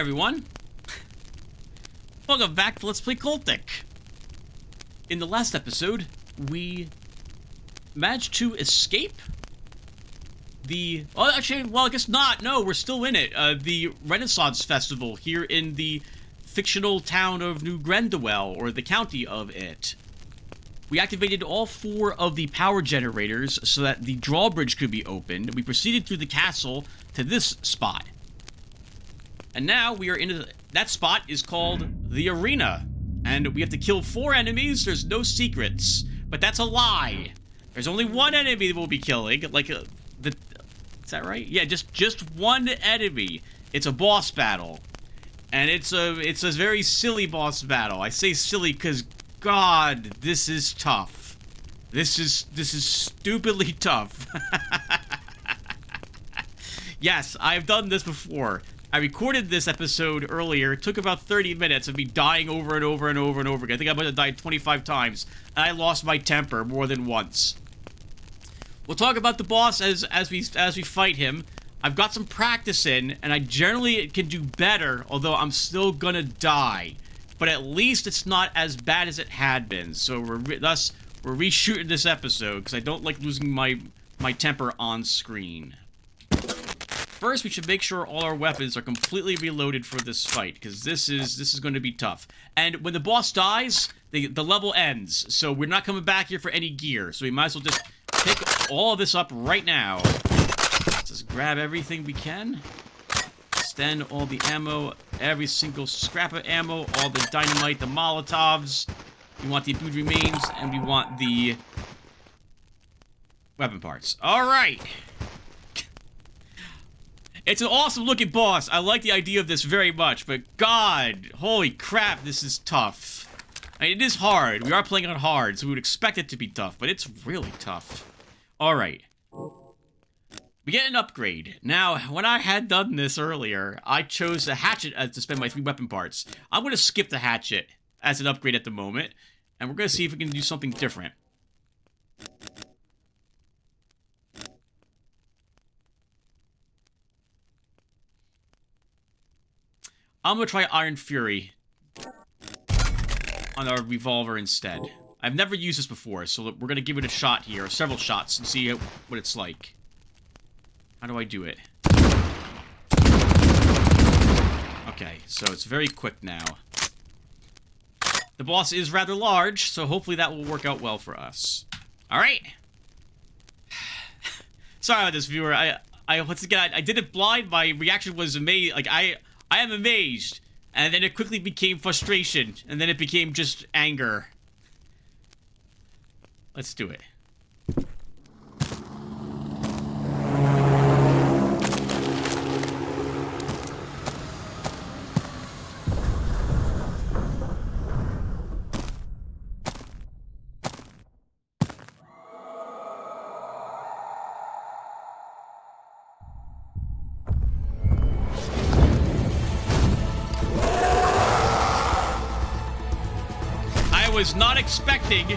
everyone! Welcome back to Let's Play Cultic. In the last episode, we managed to escape the... Oh, actually, well, I guess not. No, we're still in it. The Renaissance Festival here in the fictional town of New Grendewell, or the county of it. We activated all 4 of the power generators so that the drawbridge could be opened. We proceeded through the castle to this spot. And now we are in that spot is called the arena. And we have to kill 4 enemies. There's no secrets. But that's a lie. There's only 1 enemy that we'll be killing. Is that right? Yeah, just 1 enemy. It's a boss battle. And it's a very silly boss battle. I say silly because, God, this is tough. This is stupidly tough. Yes, I've done this before. I recorded this episode earlier. It took about 30 minutes of me dying over and over and over and over again. I think I might have died 25 times. And I lost my temper more than once. We'll talk about the boss as we fight him. I've got some practice in, and I generally can do better, although I'm still gonna die. But at least it's not as bad as it had been. So we're reshooting this episode because I don't like losing my temper on screen. First, we should make sure all our weapons are completely reloaded for this fight, because this is going to be tough. And when the boss dies, the level ends, so we're not coming back here for any gear. So we might as well just pick all of this up right now. Let's just grab everything we can. Extend all the ammo, every single scrap of ammo, all the dynamite, the Molotovs. We want the food remains, and we want the weapon parts. All right. It's an awesome looking boss. I like the idea of this very much, but God, holy crap, this is tough. I mean, it is hard. We are playing on hard, so we would expect it to be tough, but it's really tough. Alright. We get an upgrade. Now, when I had done this earlier, I chose the hatchet to spend my 3 weapon parts. I'm going to skip the hatchet as an upgrade at the moment, and we're going to see if we can do something different. I'm going to try Iron Fury on our revolver instead. I've never used this before, so we're going to give it a shot here, or several shots, and see what it's like. How do I do it? Okay, so it's very quick now. The boss is rather large, so hopefully that will work out well for us. Alright! Sorry about this, viewer. Once again, I did it blind. My reaction was amazing. Like, I am amazed, and then it quickly became frustration, and then it became just anger. Let's do it. I was not expecting to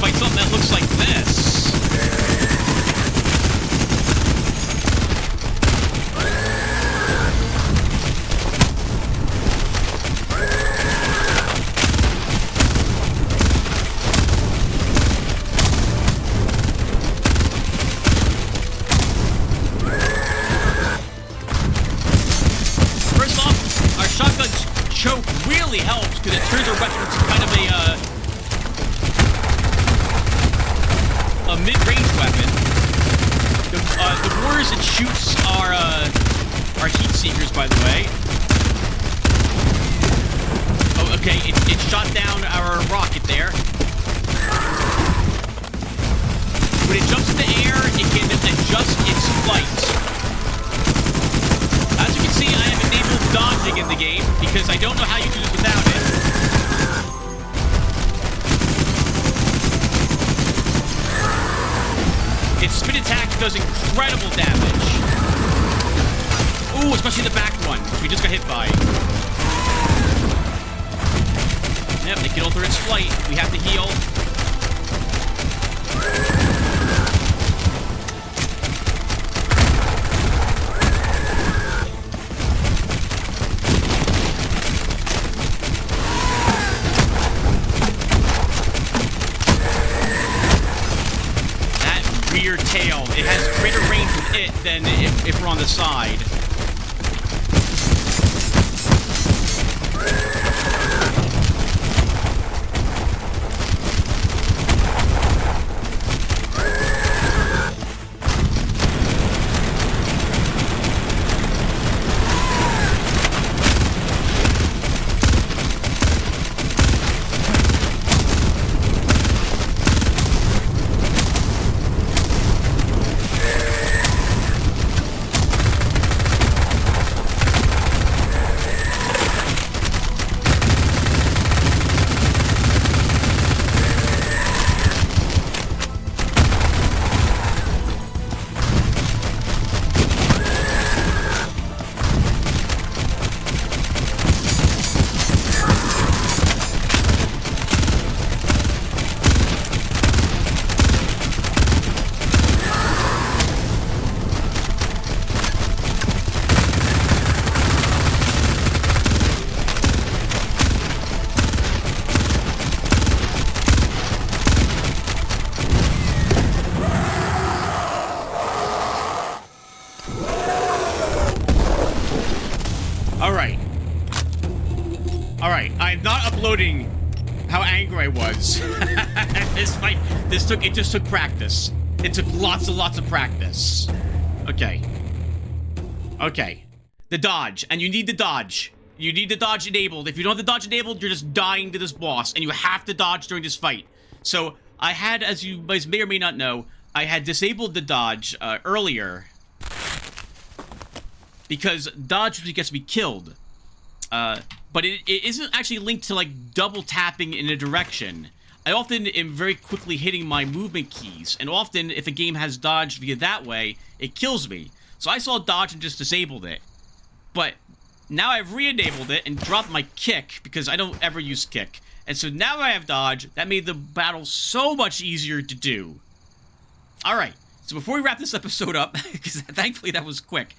fight something that looks like this. First off, our shotgun's choke really helps because it turns our weapon into kind of a mid-range weapon. The mortars it shoots are heat seekers, by the way. Oh, okay, it shot down our rocket there. When it jumps in the air, it can adjust its flight. As you can see, I have enabled dodging in the game, because I don't know how you do this without it. Its spin attack does incredible damage. Ooh, especially the back one, which we just got hit by. Yep, they can alter its flight. We have to heal. range with it than if we're on the side. Alright, I'm not uploading how angry I was. This fight, it just took practice. It took lots and lots of practice. Okay. Okay. The dodge, and you need the dodge. You need the dodge enabled. If you don't have the dodge enabled, you're just dying to this boss, and you have to dodge during this fight. So, I had, as you guys may or may not know, I had disabled the dodge earlier because dodge usually gets me killed. But it isn't actually linked to, like, double tapping in a direction. I often am very quickly hitting my movement keys, and often, if a game has dodge via that way, it kills me. So I saw dodge and just disabled it. But now I've re-enabled it and dropped my kick, because I don't ever use kick. And so now I have dodge. That made the battle so much easier to do. Alright, so before we wrap this episode up, because thankfully that was quick,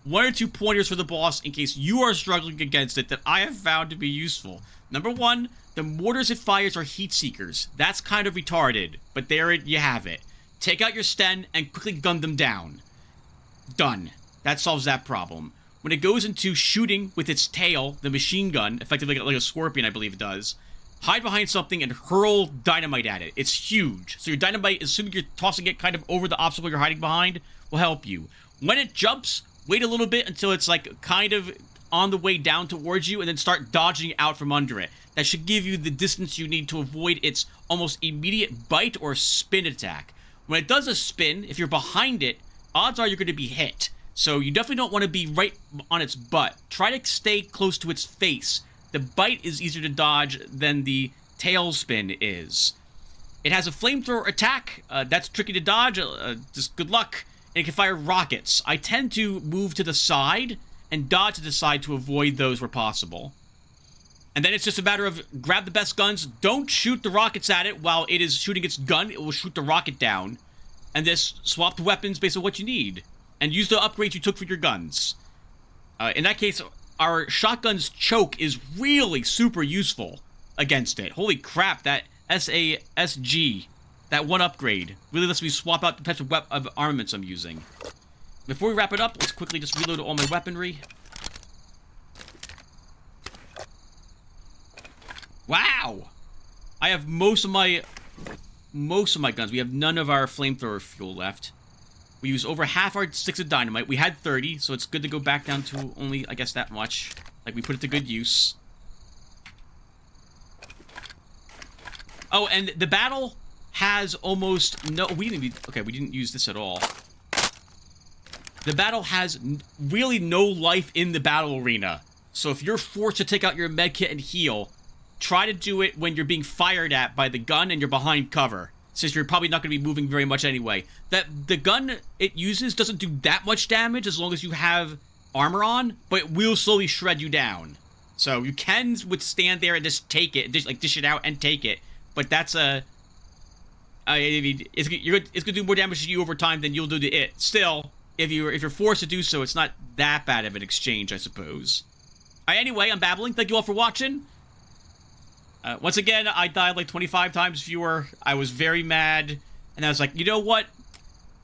1 or 2 pointers for the boss in case you are struggling against it that I have found to be useful. Number 1, the mortars it fires are heat seekers. That's kind of retarded, but there you have it. Take out your Sten and quickly gun them down. Done. That solves that problem. When it goes into shooting with its tail, the machine gun, effectively like a scorpion I believe it does, hide behind something and hurl dynamite at it. It's huge. So your dynamite, assuming you're tossing it kind of over the obstacle you're hiding behind, will help you. When it jumps, wait a little bit until it's like kind of on the way down towards you and then start dodging out from under it. That should give you the distance you need to avoid its almost immediate bite or spin attack. When it does a spin, if you're behind it, odds are you're going to be hit. So you definitely don't want to be right on its butt. Try to stay close to its face. The bite is easier to dodge than the tail spin is. It has a flamethrower attack. That's tricky to dodge. Just good luck. And it can fire rockets. I tend to move to the side and dodge to the side to avoid those where possible. And then it's just a matter of grab the best guns. Don't shoot the rockets at it while it is shooting its gun. It will shoot the rocket down. And just swap the weapons based on what you need. And use the upgrades you took for your guns. In that case, our shotgun's choke is really super useful against it. Holy crap, that SASG, that one upgrade, really lets me swap out the types of armaments I'm using. Before we wrap it up, let's quickly just reload all my weaponry. Wow! I have most of my guns. We have none of our flamethrower fuel left. We use over half our sticks of dynamite. We had 30, so it's good to go back down to only, I guess, that much. Like, we put it to good use. Oh, and the battle has almost no... we didn't use this at all. The battle has really no life in the battle arena. So if you're forced to take out your medkit and heal, try to do it when you're being fired at by the gun and you're behind cover, since you're probably not going to be moving very much anyway. The gun it uses doesn't do that much damage as long as you have armor on, but it will slowly shred you down. So you can withstand there and just take it, dish it out and take it. But that's it's going to do more damage to you over time than you'll do to it. Still, if you're forced to do so, it's not that bad of an exchange, I suppose. Alright, anyway, I'm babbling. Thank you all for watching. Once again, I died like 25 times fewer. I was very mad. And I was like, you know what?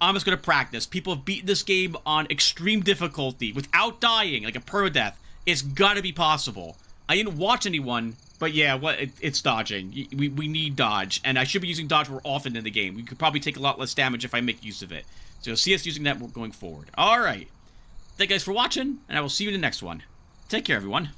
I'm just going to practice. People have beaten this game on extreme difficulty without dying, like a permadeath. It's got to be possible. I didn't watch anyone, but yeah, it's dodging. We need dodge, and I should be using dodge more often in the game. We could probably take a lot less damage if I make use of it. So you'll see us using that going forward. All right. Thank you guys for watching, and I will see you in the next one. Take care, everyone.